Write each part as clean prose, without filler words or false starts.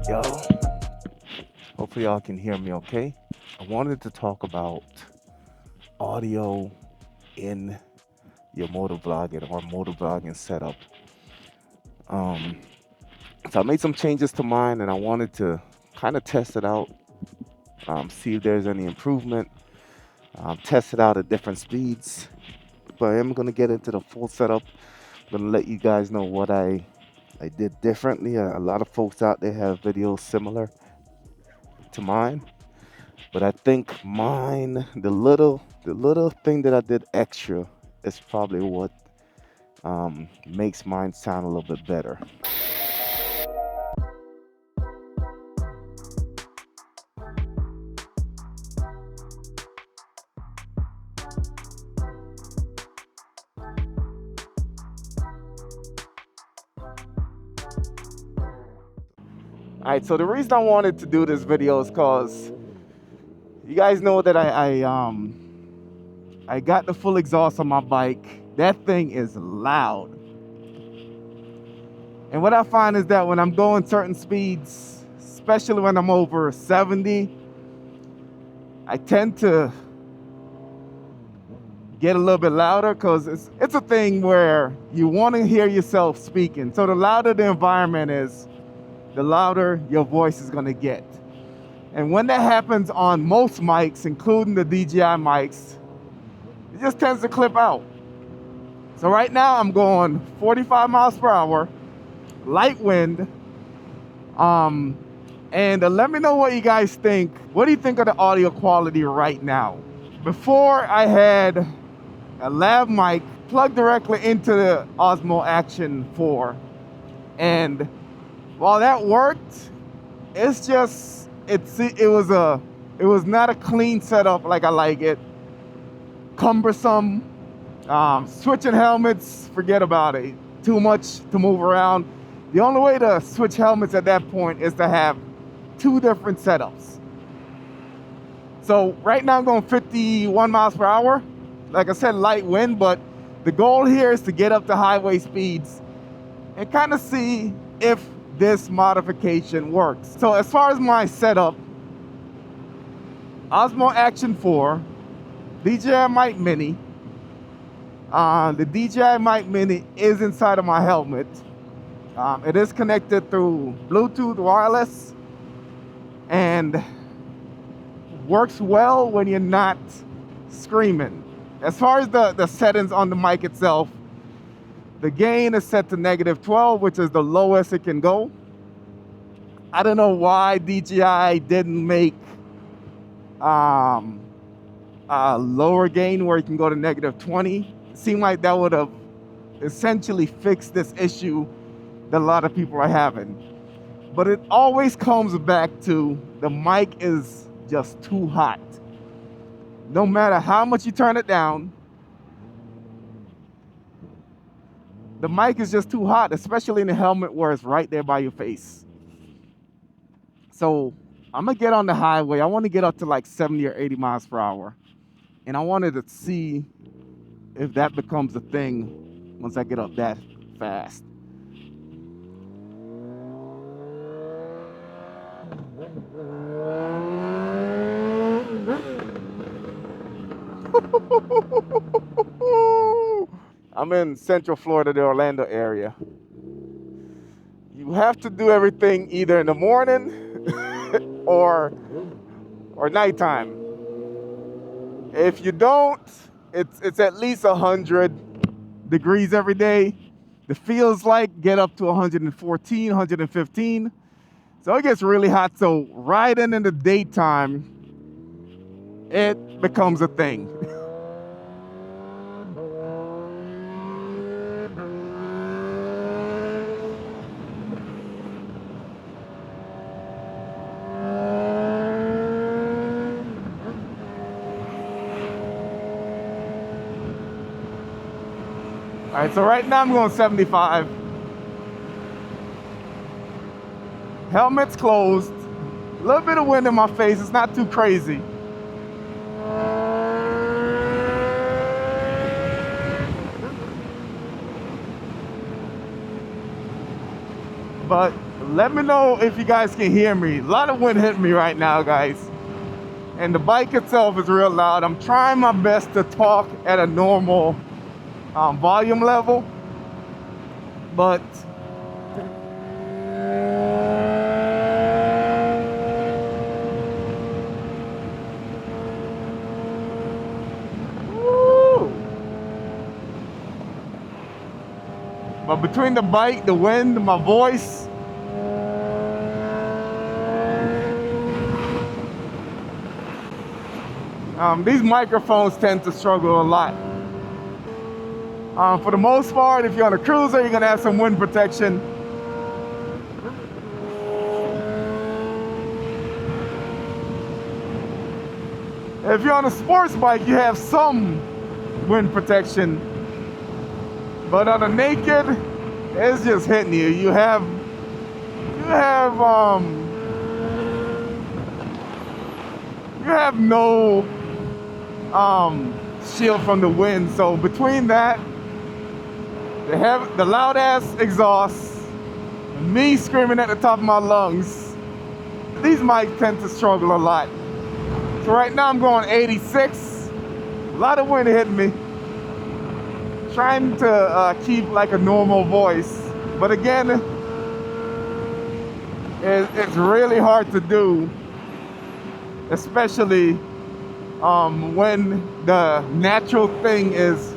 Yo, hopefully y'all can hear me okay. I wanted to talk about audio in your motovlogging or motovlogging setup. Um, so I made some changes to mine and I wanted to kind of test it out, see if there's any improvement, test it out at different speeds. But I am going to get into the full setup. I'm going to let you guys know what I did differently. A lot of folks out there have videos similar to mine. But I think mine, the little thing that I did extra is probably what makes mine sound a little bit better. All right, so the reason I wanted to do this video is because you guys know that I got the full exhaust on my bike. That thing is loud. And what I find is that when I'm going certain speeds, especially when I'm over 70, I tend to get a little bit louder because it's a thing where you want to hear yourself speaking. So the louder the environment is, the louder your voice is going to get. And when that happens on most mics, including the DJI mics, it just tends to clip out. So right now I'm going 45 miles per hour, light wind. And let me know what you guys think. What do you think of the audio quality right now? Before I had a lav mic plugged directly into the Osmo Action 4. And while that worked, it's just, it was not a clean setup like I like it. Cumbersome. Switching helmets, forget about it. Too much to move around. The only way to switch helmets at that point is to have two different setups. So right now I'm going 51 miles per hour. Like I said, light wind, but the goal here is to get up to highway speeds and kind of see if this modification works. So as far as my setup, Osmo Action 4, DJI Mic Mini. The DJI Mic Mini is inside of my helmet. It is connected through Bluetooth wireless and works well when you're not screaming. As far as the settings on the mic itself, the gain is set to -12, which is the lowest it can go. I don't know why DJI didn't make a lower gain where you can go to -20. It seemed like that would have essentially fixed this issue that a lot of people are having. But it always comes back to the mic is just too hot. No matter how much you turn it down, the mic is just too hot, especially in the helmet where it's right there by your face. So I'm gonna get on the highway. I want to get up to like 70 or 80 miles per hour. And I wanted to see if that becomes a thing once I get up that fast. I'm in Central Florida, the Orlando area. You have to do everything either in the morning or nighttime. If you don't, it's at least 100 degrees every day. The feels like get up to 114, 115. So it gets really hot. So riding in the daytime, it becomes a thing. All right, so right now I'm going 75. Helmet's closed. A little bit of wind in my face. It's not too crazy. But let me know if you guys can hear me. A lot of wind hitting me right now, guys. And the bike itself is real loud. I'm trying my best to talk at a normal volume level, but woo, but between the bike, the wind, my voice, these microphones tend to struggle a lot. For the most part, if you're on a cruiser, you're gonna have some wind protection. If you're on a sports bike, you have some wind protection. But on a naked, it's just hitting you. You have no shield from the wind. So between that, the loud ass exhaust, me screaming at the top of my lungs, these mics tend to struggle a lot. So right now I'm going 86. A lot of wind hitting me. Trying to keep like a normal voice, but again, it's really hard to do, especially when the natural thing is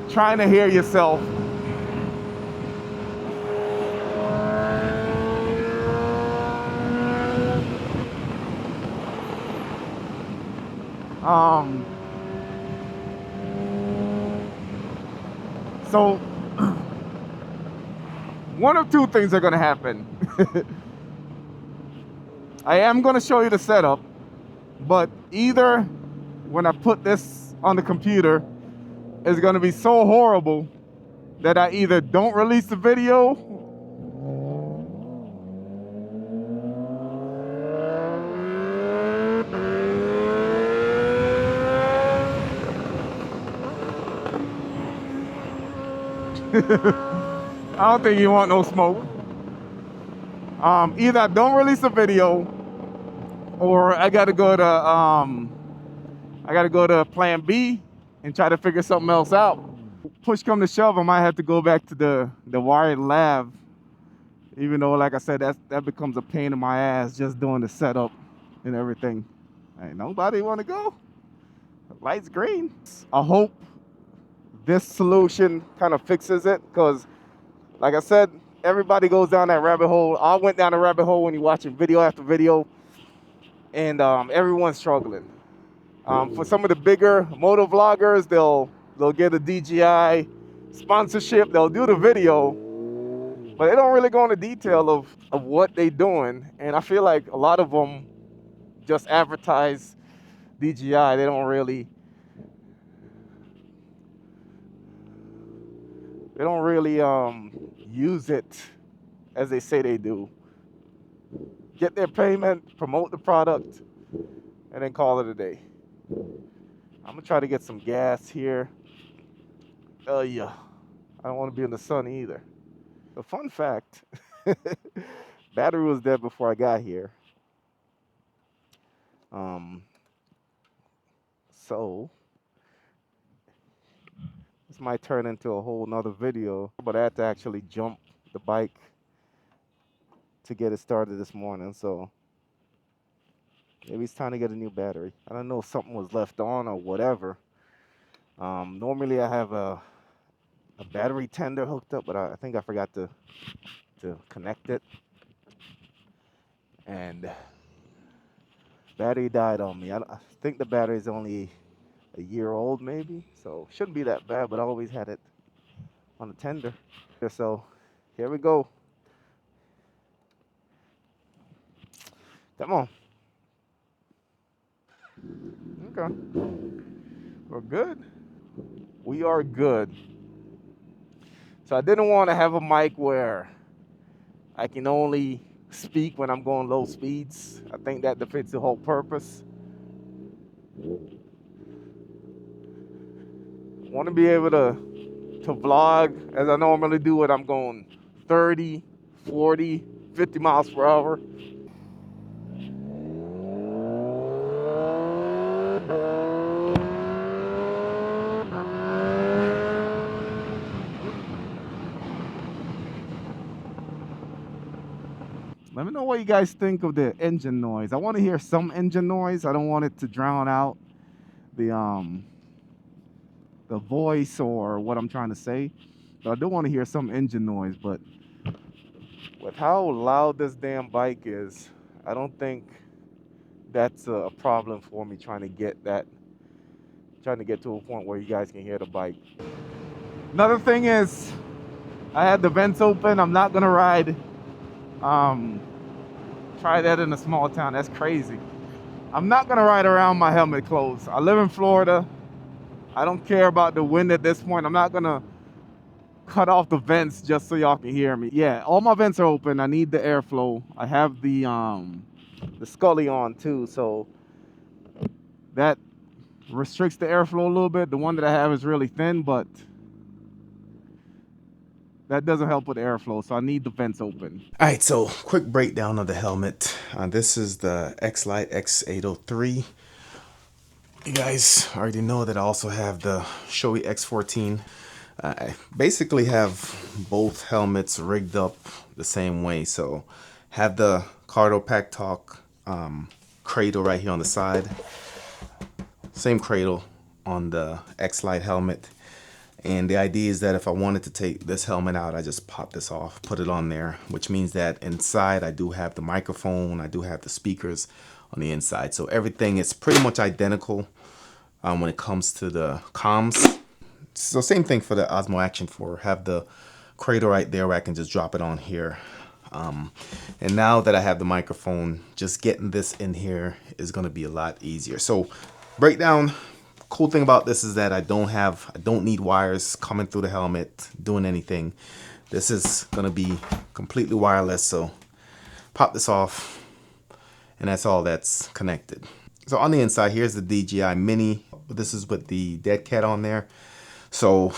trying to hear yourself. So one of two things are gonna happen. I am gonna show you the setup, but either when I put this on the computer, it's gonna be so horrible that I either don't release the video I don't think you want no smoke. Either I don't release the video, or I gotta go to plan B and try to figure something else out. Push come to shove, I might have to go back to the wired lav, even though, like I said, that becomes a pain in my ass just doing the setup and everything. Ain't nobody want to go. The light's green. I hope this solution kind of fixes it, because like I said, everybody goes down that rabbit hole. I went down the rabbit hole when you're watching video after video, and everyone's struggling. For some of the bigger moto vloggers, they'll get a DJI sponsorship, they'll do the video, but they don't really go into detail of what they're doing. And I feel like a lot of them just advertise DJI. They don't really use it as they say they do. Get their payment, promote the product, and then call it a day. I'm gonna try to get some gas here. Yeah, I don't want to be in the sun either. A fun fact, battery was dead before I got here. So this might turn into a whole nother video, but I had to actually jump the bike to get it started this morning. So maybe it's time to get a new battery. I don't know if something was left on or whatever. Normally I have a battery tender hooked up, but I think I forgot to connect it, and battery died on me. I think the battery is only a year old maybe, so shouldn't be that bad, but I always had it on a tender. So here we go. Come on. Okay, we're good. We are good. So I didn't want to have a mic where I can only speak when I'm going low speeds. I think that defeats the whole purpose. I want to be able to vlog as I normally do when I'm going 30, 40, 50 miles per hour. Let me know what you guys think of the engine noise. I want to hear some engine noise. I don't want it to drown out the voice or what I'm trying to say. But I do want to hear some engine noise. But with how loud this damn bike is, I don't think that's a problem for me trying to get to a point where you guys can hear the bike. Another thing is, I had the vents open. I'm not gonna ride. Try that in a small town. That's crazy. I'm not gonna ride around my helmet closed. I live in Florida. I don't care about the wind at this point. I'm not gonna cut off the vents just so y'all can hear me. Yeah, all my vents are open. I need the airflow. I have the Scully on too, so that restricts the airflow a little bit. The one that I have is really thin, but that doesn't help with the airflow, so I need the vents open. All right, so quick breakdown of the helmet. This is the X-Lite X803. You guys already know that I also have the Shoei X14. I basically have both helmets rigged up the same way. So have the Cardo Pack Talk cradle right here on the side. Same cradle on the X-Lite helmet. And the idea is that if I wanted to take this helmet out, I just pop this off, put it on there, which means that inside I do have the microphone, I do have the speakers on the inside. So everything is pretty much identical when it comes to the comms. So same thing for the Osmo Action 4. Have the cradle right there where I can just drop it on here. And now that I have the microphone, just getting this in here is going to be a lot easier. So breakdown. Cool thing about this is that I don't need wires coming through the helmet doing anything. This is gonna be completely wireless, so pop this off and that's all that's connected. So on the inside, here's the DJI Mini. This is with the dead cat on there. So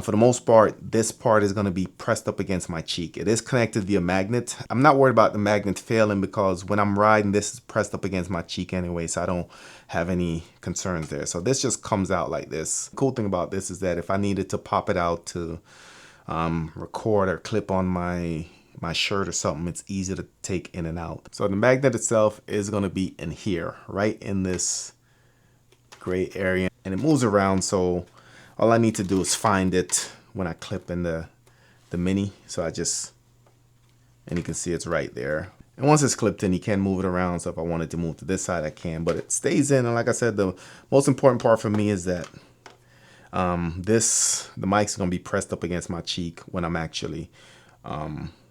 for the most part, this part is going to be pressed up against my cheek. It is connected via magnet. I'm not worried about the magnet failing because when I'm riding, this is pressed up against my cheek anyway, so I don't have any concerns there. So this just comes out like this. The cool thing about this is that if I needed to pop it out to record or clip on my shirt or something, it's easy to take in and out. So the magnet itself is going to be in here, right in this gray area, and it moves around, so all I need to do is find it when I clip in the Mini. So and you can see it's right there. And once it's clipped in, you can move it around. So if I wanted to move to this side, I can, but it stays in. And like I said, the most important part for me is that the mic's gonna be pressed up against my cheek when I'm actually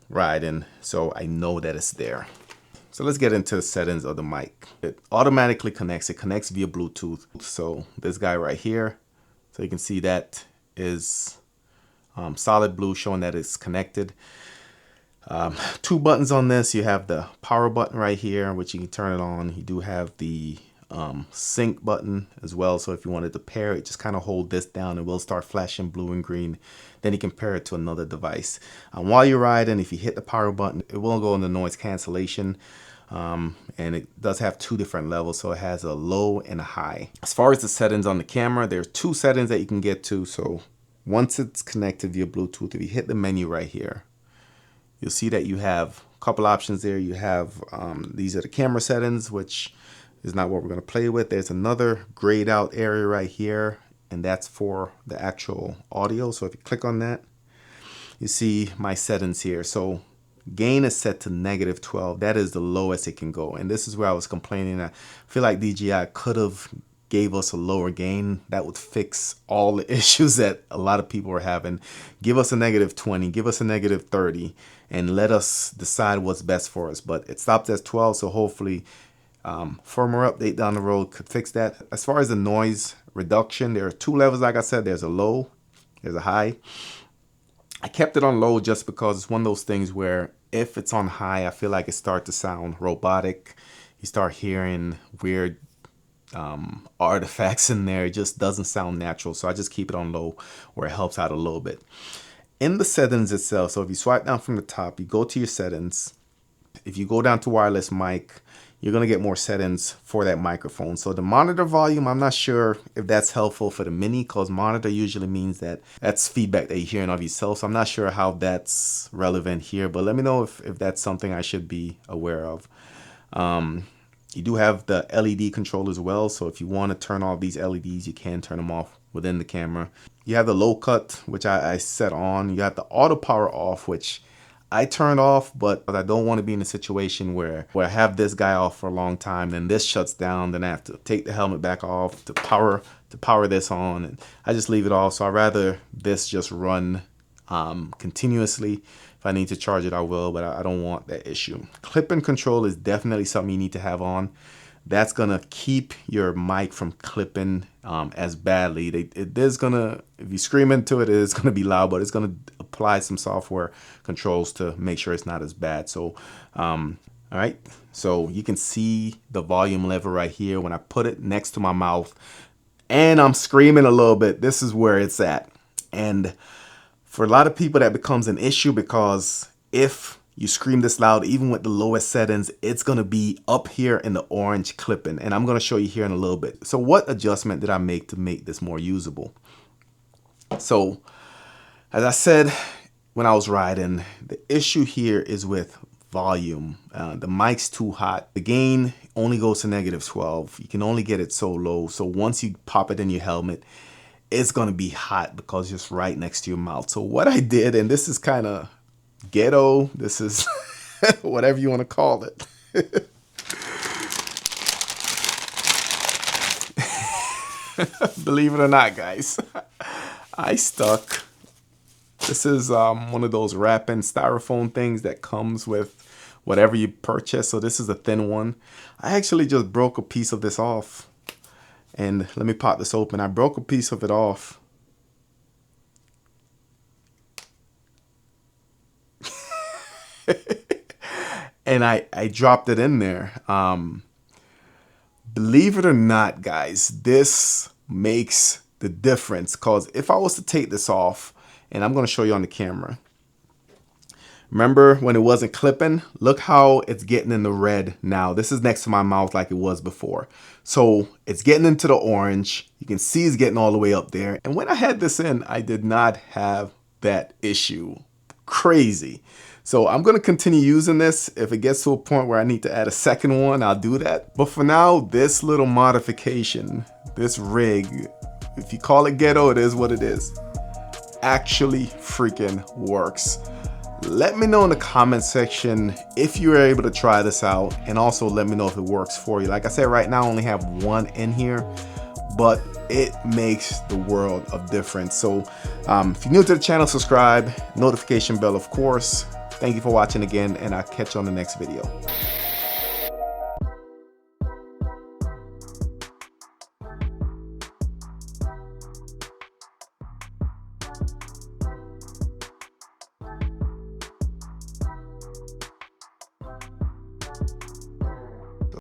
riding, so I know that it's there. So let's get into the settings of the mic. It automatically connects. It connects via Bluetooth. So this guy right here, so you can see that is solid blue, showing that it's connected. Two buttons on this. You have the power button right here, which you can turn it on. You do have the sync button as well. So if you wanted to pair it, just kind of hold this down and it will start flashing blue and green. Then you can pair it to another device. While you're riding, if you hit the power button, it will go into noise cancellation. And it does have two different levels, so it has a low and a high. As far as the settings on the camera, there's two settings that you can get to. So once it's connected via Bluetooth, if you hit the menu right here, you'll see that you have a couple options there. You have these are the camera settings, which is not what we're going to play with. There's another grayed out area right here, and that's for the actual audio. So if you click on that, you see my settings here. So gain is set to -12. That is the lowest it can go. And this is where I was complaining. I feel like DJI could have gave us a lower gain. That would fix all the issues that a lot of people are having. Give us a -20, give us a -30, and let us decide what's best for us. But it stops at 12, so hopefully firmware update down the road could fix that. As far as the noise reduction, there are two levels. Like I said, there's a low, there's a high. I kept it on low just because it's one of those things where if it's on high, I feel like it starts to sound robotic. You start hearing weird artifacts in there. It just doesn't sound natural. So I just keep it on low where it helps out a little bit. In the settings itself, so if you swipe down from the top, you go to your settings. If you go down to wireless mic, you're going to get more settings for that microphone. So the monitor volume, I'm not sure if that's helpful for the Mini, because monitor usually means that that's feedback that you're hearing of yourself. So I'm not sure how that's relevant here, but let me know if that's something I should be aware of. You do have the LED control as well. So if you want to turn off these LEDs, you can turn them off within the camera. You have the low cut, which I set on. You have the auto power off, which I turned off, but I don't want to be in a situation where I have this guy off for a long time, then this shuts down, then I have to take the helmet back off to power this on, and I just leave it off. So I'd rather this just run continuously. If I need to charge it, I will, but I don't want that issue. Clip-in control is definitely something you need to have on. That's gonna keep your mic from clipping as badly. It is gonna, if you scream into it, it is gonna be loud, but it's gonna apply some software controls to make sure it's not as bad. So, all right. So you can see the volume lever right here. When I put it next to my mouth and I'm screaming a little bit, this is where it's at. And for a lot of people, that becomes an issue, because if you scream this loud, even with the lowest settings, it's going to be up here in the orange clipping. And I'm going to show you here in a little bit. So what adjustment did I make to make this more usable? So as I said, when I was riding, the issue here is with volume. The mic's too hot. The gain only goes to -12. You can only get it so low. So once you pop it in your helmet, it's going to be hot because it's right next to your mouth. So what I did, and this is kind of ghetto, this is whatever you want to call it. Believe it or not, guys, I stuck. This is one of those wrapping styrofoam things that comes with whatever you purchase. So this is a thin one. I actually just broke a piece of this off. And let me pop this open. I broke a piece of it off. And I dropped it in there. Believe it or not, guys, this makes the difference. Because if I was to take this off, and I'm going to show you on the camera. Remember when it wasn't clipping? Look how it's getting in the red now. This is next to my mouth like it was before. So it's getting into the orange. You can see it's getting all the way up there. And when I had this in, I did not have that issue. Crazy. So I'm going to continue using this. If it gets to a point where I need to add a second one, I'll do that. But for now, this little modification, this rig, if you call it ghetto, it is what it is, actually freaking works. Let me know in the comment section if you were able to try this out, and also let me know if it works for you. Like I said, right now I only have one in here, but it makes the world of difference. So if you're new to the channel, subscribe, notification bell, of course. Thank you for watching again, and I'll catch you on the next video.